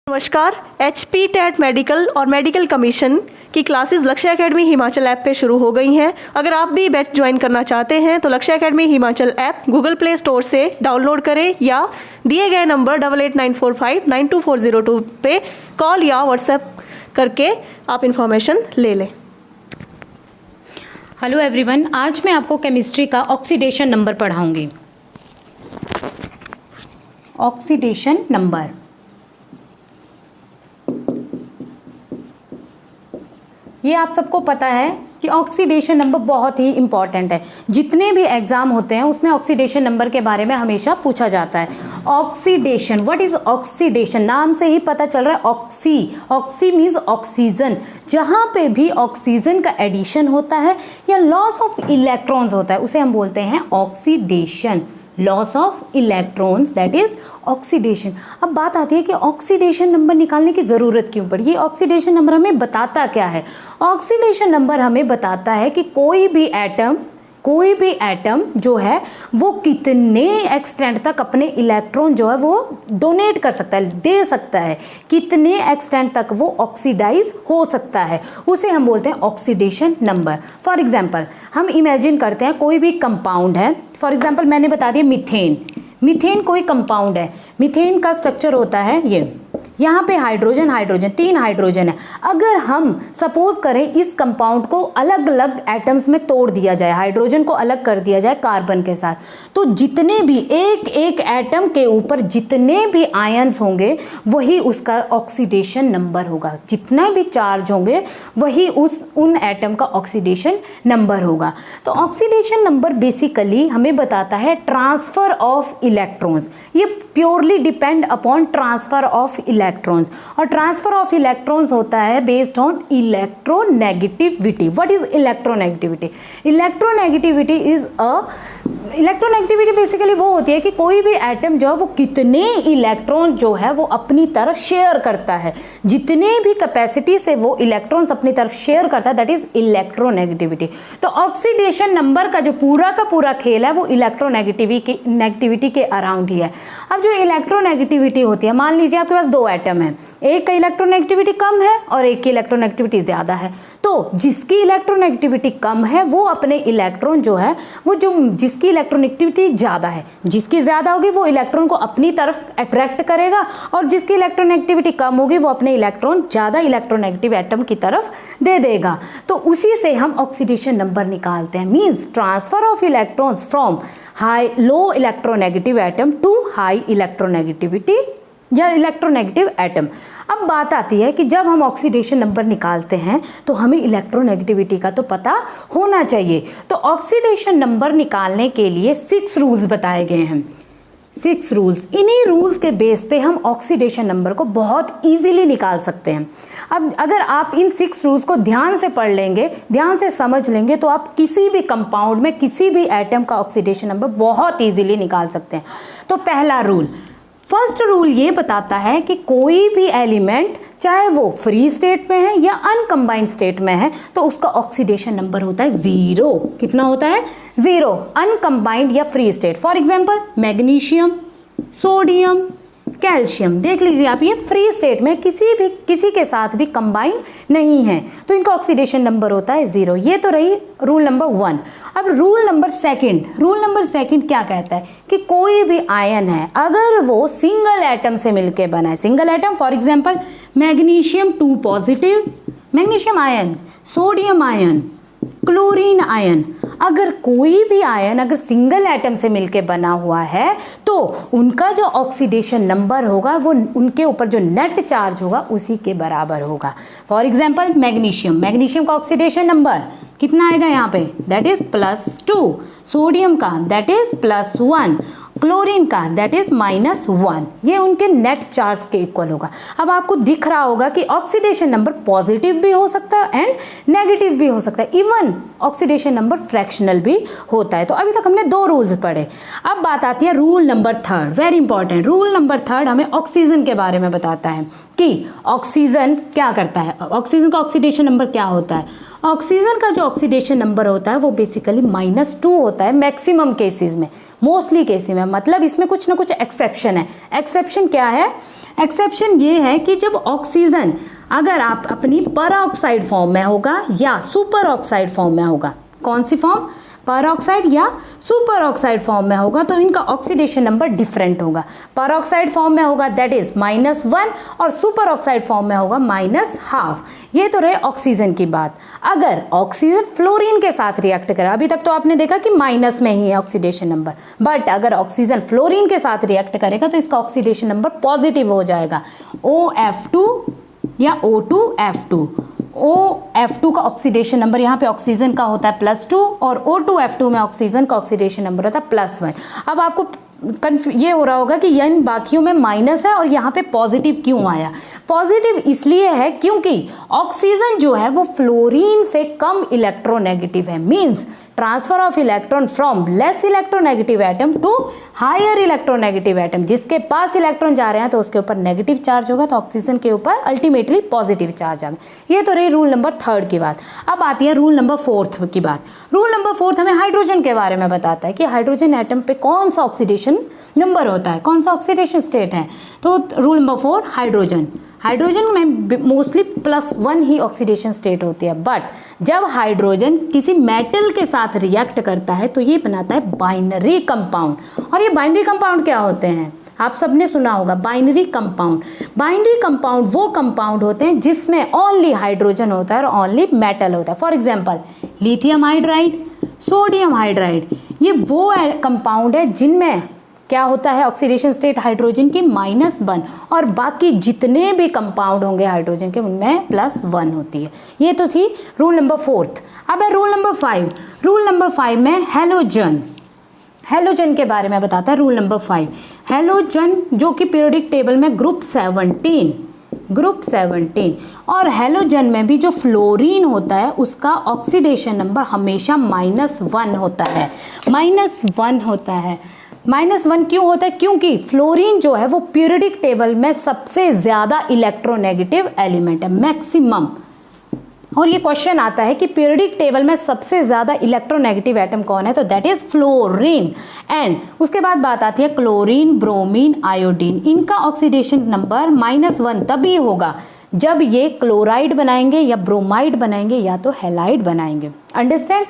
नमस्कार। HP TET medical और medical commission की क्लासेस लक्ष्य एकेडमी हिमाचल ऐप पे शुरू हो गई हैं। अगर आप भी बैच ज्वाइन करना चाहते हैं तो लक्ष्य academy Himachal app Google play store से डाउनलोड करें या दिए गए नंबर 8894592402 पे कॉल या व्हाट्सएप करके आप इन्फॉर्मेशन ले लें। हेलो एवरीवन, आज मैं आपको केमिस्ट्री का ऑक्सीडेशन नंबर पढ़ाऊंगी। ऑक्सीडेशन नंबर ये आप सबको पता है कि ऑक्सीडेशन नंबर बहुत ही इम्पॉर्टेंट है। जितने भी एग्जाम होते हैं उसमें ऑक्सीडेशन नंबर के बारे में हमेशा पूछा जाता है। Oxidation, what is oxidation? नाम से ही पता चल रहा है ऑक्सी मीन्स ऑक्सीजन। जहाँ पे भी ऑक्सीजन का एडिशन होता है या लॉस ऑफ इलेक्ट्रॉन्स होता है उसे हम बोलते हैं oxidation. Loss of electrons, that is oxidation. अब बात आती है कि ऑक्सीडेशन नंबर निकालने की ज़रूरत क्यों पड़ी। ये ऑक्सीडेशन नंबर हमें बताता क्या है? ऑक्सीडेशन नंबर हमें बताता है कि कोई भी एटम जो है वो कितने एक्सटेंट तक अपने इलेक्ट्रॉन जो है वो डोनेट कर सकता है, दे सकता है, कितने एक्सटेंट तक वो ऑक्सीडाइज हो सकता है, उसे हम बोलते हैं ऑक्सीडेशन नंबर। फॉर एग्जांपल हम इमेजिन करते हैं कोई भी कंपाउंड है। फॉर एग्जांपल मैंने बता दिया मीथेन कोई कंपाउंड है। मीथेन का स्ट्रक्चर होता है ये, यहाँ पे हाइड्रोजन 3 हाइड्रोजन है। अगर हम सपोज करें इस कंपाउंड को अलग अलग एटम्स में तोड़ दिया जाए, हाइड्रोजन को अलग कर दिया जाए कार्बन के साथ, तो जितने भी एक एक एटम के ऊपर जितने भी आयन्स होंगे वही उसका ऑक्सीडेशन नंबर होगा। जितना भी चार्ज होंगे वही उन एटम का ऑक्सीडेशन नंबर होगा। तो ऑक्सीडेशन नंबर बेसिकली हमें बताता है ट्रांसफर ऑफ इलेक्ट्रॉन्स। ये purely depend upon transfer of electrons, और ट्रांसफर ऑफ इलेक्ट्रॉन्स होता है based on electronegativity. What is electronegativity? Electronegativity basically वो होती है कि कोई भी एटम जो है वो कितने इलेक्ट्रॉन जो है वो अपनी तरफ शेयर करता है, जितने भी कैपेसिटी से वो इलेक्ट्रॉन्स अपनी तरफ शेयर करता है, दैट इज इलेक्ट्रोनेगेटिविटी। तो ऑक्सीडेशन नंबर का पूरा खेल है वो इलेक्ट्रोनेगेटिविटी के अराउंड ही है। अब जो इलेक्ट्रोनेगेटिविटी होती है, मान लीजिए आपके पास 2 एटम है, एक का इलेक्ट्रोनेगेटिविटी कम है और एक की इलेक्ट्रोनेगेटिविटी ज्यादा है। तो जिसकी इलेक्ट्रोनेगेटिविटी कम है वो अपने इलेक्ट्रॉन जो है वो जिसकी इलेक्ट्रोनेगेटिविटी ज़्यादा है, जिसकी ज़्यादा होगी वो इलेक्ट्रॉन को अपनी तरफ अट्रैक्ट करेगा, और जिसकी इलेक्ट्रोनेगेटिविटी कम होगी वो अपने इलेक्ट्रॉन ज़्यादा इलेक्ट्रोनेगेटिव एटम की तरफ दे देगा। तो उसी से हम ऑक्सीडेशन नंबर निकालते हैं। Means transfer of electrons from low electronegative atom to high electronegativity या इलेक्ट्रोनेगेटिव एटम। अब बात आती है कि जब हम ऑक्सीडेशन नंबर निकालते हैं तो हमें इलेक्ट्रोनेगेटिविटी का तो पता होना चाहिए। तो ऑक्सीडेशन नंबर निकालने के लिए 6 रूल्स बताए गए हैं। 6 रूल्स, इन्हीं रूल्स के बेस पे हम ऑक्सीडेशन नंबर को बहुत इजीली निकाल सकते हैं। अब अगर आप इन 6 रूल्स को ध्यान से पढ़ लेंगे, ध्यान से समझ लेंगे, तो आप किसी भी कंपाउंड में किसी भी एटम का ऑक्सीडेशन नंबर बहुत इजीली निकाल सकते हैं। तो पहला रूल, फर्स्ट रूल ये बताता है कि कोई भी एलिमेंट चाहे वो फ्री स्टेट में है या अनकम्बाइंड स्टेट में है तो उसका ऑक्सीडेशन नंबर होता है 0। कितना होता है? 0, अनकम्बाइंड या free state. For example magnesium, sodium, calcium, देख लीजिए आप, ये फ्री स्टेट में किसी के साथ भी कंबाइन नहीं है, तो इनका ऑक्सीडेशन नंबर होता है 0। ये तो रही रूल नंबर 1। अब रूल नंबर सेकंड क्या कहता है कि कोई भी आयन है अगर वो सिंगल एटम से मिलके बना है, single atom, for example magnesium 2 positive, magnesium ion, sodium ion, chlorine ion, अगर कोई भी आयन अगर सिंगल एटम से मिलके बना हुआ है तो उनका जो ऑक्सीडेशन नंबर होगा वो उनके ऊपर जो नेट चार्ज होगा उसी के बराबर होगा। फॉर एग्जांपल मैग्नीशियम का ऑक्सीडेशन नंबर कितना आएगा यहाँ पे? दैट इज +2, सोडियम का दैट इज +1, क्लोरीन का दैट इज -1। ये उनके नेट चार्ज के इक्वल होगा। अब आपको दिख रहा होगा कि ऑक्सीडेशन नंबर पॉजिटिव भी हो सकता है एंड नेगेटिव भी हो सकता है, इवन ऑक्सीडेशन नंबर फ्रैक्शनल भी होता है। तो अभी तक हमने 2 रूल्स पढ़े। अब बात आती है rule number 3, very important. Rule number 3 हमें ऑक्सीजन के बारे में बताता है कि ऑक्सीजन क्या करता है, ऑक्सीजन का ऑक्सीडेशन नंबर क्या होता है। ऑक्सीजन का जो ऑक्सीडेशन नंबर होता है वो बेसिकली -2 होता है मैक्सिमम केसेस में, मोस्टली केसेस में, मतलब इसमें कुछ ना कुछ एक्सेप्शन है। एक्सेप्शन क्या है? एक्सेप्शन ये है कि जब ऑक्सीजन अगर आप अपनी पर ऑक्साइड फॉर्म में होगा या सुपर ऑक्साइड फॉर्म में होगा, कौन सी फॉर्म? पर ऑक्साइड या सुपर ऑक्साइड फॉर्म में होगा तो इनका ऑक्सीडेशन नंबर डिफरेंट होगा। पर ऑक्साइड फॉर्म में होगा दैट इज -1 और सुपर ऑक्साइड फॉर्म में होगा -12। ये तो रहे ऑक्सीजन की बात। अगर ऑक्सीजन फ्लोरीन के साथ रिएक्ट करे, अभी तक तो आपने देखा कि माइनस में ही है ऑक्सीडेशन नंबर, बट अगर ऑक्सीजन फ्लोरीन के साथ रिएक्ट करेगा तो इसका ऑक्सीडेशन नंबर पॉजिटिव हो जाएगा, OF2 या O2F2। OF2 का ऑक्सीडेशन नंबर यहाँ पे ऑक्सीजन का होता है +2 और O2F2 में ऑक्सीजन का ऑक्सीडेशन नंबर होता है +1। अब आपको ये हो रहा होगा कि इन बाकियों में माइनस है और यहाँ पे पॉजिटिव क्यों आया? पॉजिटिव इसलिए है क्योंकि ऑक्सीजन जो है वो फ्लोरीन से कम इलेक्ट्रोनेगेटिव है, means transfer of electron from less electronegative atom to higher electronegative atom. जिसके पास इलेक्ट्रॉन जा रहे हैं तो उसके ऊपर नेगेटिव चार्ज होगा, तो ऑक्सीजन के ऊपर अल्टीमेटली पॉजिटिव चार्ज आएगा। ये तो रही रूल नंबर 3 की बात। अब आती है रूल नंबर 4 की बात। रूल नंबर 4 हमें हाइड्रोजन के बारे में बताता है कि हाइड्रोजन एटम पे कौन सा ऑक्सीडेशन नंबर होता है, कौन सा ऑक्सीडेशन स्टेट है। तो रूल नंबर 4 हाइड्रोजन में मोस्टली +1 ही ऑक्सीडेशन स्टेट होती है, बट जब हाइड्रोजन किसी मेटल के साथ रिएक्ट करता है तो ये बनाता है बाइनरी कंपाउंड। और ये बाइनरी कंपाउंड क्या होते हैं? आप सबने सुना होगा बाइनरी कंपाउंड। बाइनरी कंपाउंड वो कंपाउंड होते हैं जिसमें ओनली हाइड्रोजन होता है और ओनली मेटल होता है। For example lithium hydride, sodium hydride, ये वो कंपाउंड है जिनमें क्या होता है ऑक्सीडेशन स्टेट हाइड्रोजन की -1 और बाकी जितने भी कंपाउंड होंगे हाइड्रोजन के उनमें +1 होती है। ये तो थी रूल नंबर 4। अब है रूल नंबर 5। रूल नंबर 5 में हेलोजन के बारे में बताता है रूल नंबर 5। हेलोजन जो कि पीरियोडिक टेबल में ग्रुप 17 और हेलोजन में भी जो फ्लोरीन होता है उसका ऑक्सीडेशन नंबर हमेशा -1 होता है। -1 होता है। -1 क्यों होता है? क्योंकि फ्लोरीन जो है वो पीरियोडिक टेबल में सबसे ज्यादा इलेक्ट्रोनेगेटिव एलिमेंट है, मैक्सिमम। और ये क्वेश्चन आता है कि पीरियोडिक टेबल में सबसे ज्यादा इलेक्ट्रोनेगेटिव एटम कौन है, तो दैट इज फ्लोरीन। एंड उसके बाद बात आती है क्लोरीन, ब्रोमीन, आयोडीन। इनका ऑक्सीडेशन नंबर -1 तभी होगा जब ये क्लोराइड बनाएंगे या ब्रोमाइड बनाएंगे या तो हैलाइड बनाएंगे। अंडरस्टैंड?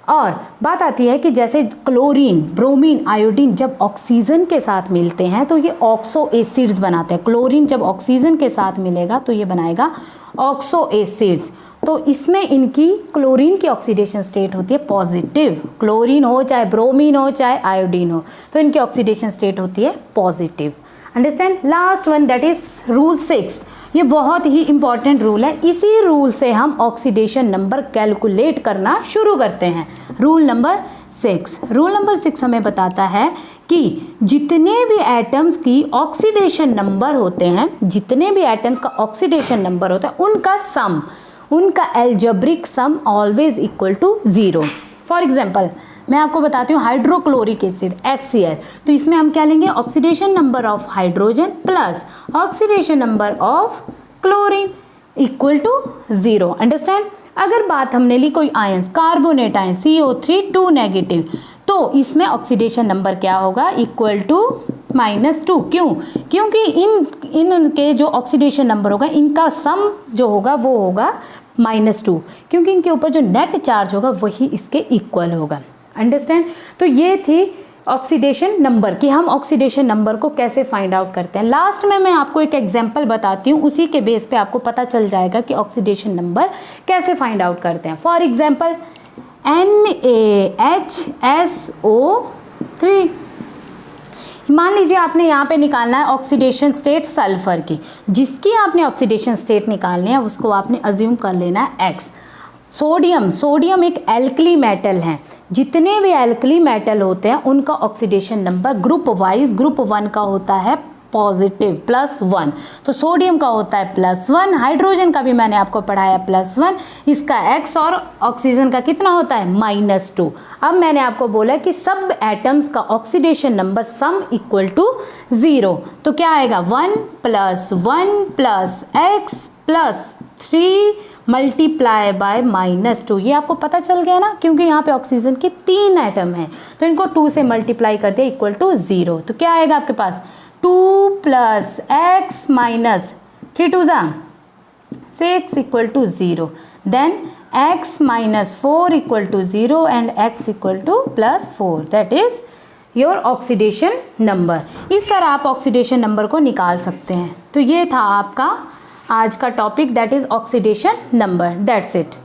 और बात आती है कि जैसे क्लोरीन, ब्रोमीन, आयोडीन जब ऑक्सीजन के साथ मिलते हैं तो ये ऑक्सो एसिड्स बनाते हैं। क्लोरीन जब ऑक्सीजन के साथ मिलेगा तो ये बनाएगा ऑक्सो एसिड्स। तो इसमें इनकी क्लोरीन की ऑक्सीडेशन स्टेट होती है पॉजिटिव। क्लोरीन हो चाहे ब्रोमीन हो चाहे आयोडीन हो तो इनकी ऑक्सीडेशन स्टेट होती है positive. Understand? Last one that is rule 6। ये बहुत ही इंपॉर्टेंट रूल है। इसी रूल से हम ऑक्सीडेशन नंबर कैलकुलेट करना शुरू करते हैं। रूल नंबर 6 हमें बताता है कि जितने भी एटम्स की ऑक्सीडेशन नंबर होते हैं, जितने भी एटम्स का ऑक्सीडेशन नंबर होता है उनका सम, उनका algebraic sum always equal to 0। For example मैं आपको बताती हूँ हाइड्रोक्लोरिक एसिड HCl, तो इसमें हम क्या लेंगे? Oxidation number of hydrogen plus oxidation number of chlorine equal to 0। Understand? अगर बात हमने ली कोई ions, carbonate ion CO3 2 negative, तो इसमें ऑक्सीडेशन नंबर क्या होगा? Equal to -2। क्यों? क्योंकि इनके जो ऑक्सीडेशन नंबर होगा इनका सम जो होगा वो होगा -2, क्योंकि इनके ऊपर जो नेट चार्ज होगा वही इसके इक्वल होगा। अंडरस्टैंड? तो ये थी ऑक्सीडेशन नंबर कि हम ऑक्सीडेशन नंबर को कैसे फाइंड आउट करते हैं। लास्ट में मैं आपको एक एग्जांपल बताती हूँ, उसी के बेस पे आपको पता चल जाएगा कि ऑक्सीडेशन नंबर कैसे फाइंड आउट करते हैं। फॉर एग्जांपल NaHSO3, मान लीजिए आपने यहाँ पे निकालना है ऑक्सीडेशन स्टेट सल्फर की, जिसकी आपने ऑक्सीडेशन स्टेट निकालनी है उसको आपने अज्यूम कर लेना है X। सोडियम एक एल्कली मेटल है। जितने भी एल्कली मेटल होते हैं उनका oxidation number group wise, group 1 का होता है पॉजिटिव +1, तो सोडियम का होता है +1, हाइड्रोजन का भी मैंने आपको पढ़ाया +1, इसका X, और ऑक्सीजन का कितना होता है? -2। अब मैंने आपको बोला कि सब एटम्स का oxidation number sum equal to 0, तो क्या आएगा? 1 + 1 + X + 3 मल्टीप्लाई बाय -2। ये आपको पता चल गया ना, क्योंकि यहाँ पे ऑक्सीजन के 3 एटम हैं, तो इनको 2 से मल्टीप्लाई कर दिया इक्वल टू 0। तो क्या आएगा आपके पास 2 + x - 3 2 6 equal to 0। Then x - 4 equal to 0 and x equal to +4। That is your oxidation number. इस तरह आप ऑक्सीडेशन नंबर को निकाल सकते हैं। तो ये था आपका आज का topic, that is oxidation number. That's it.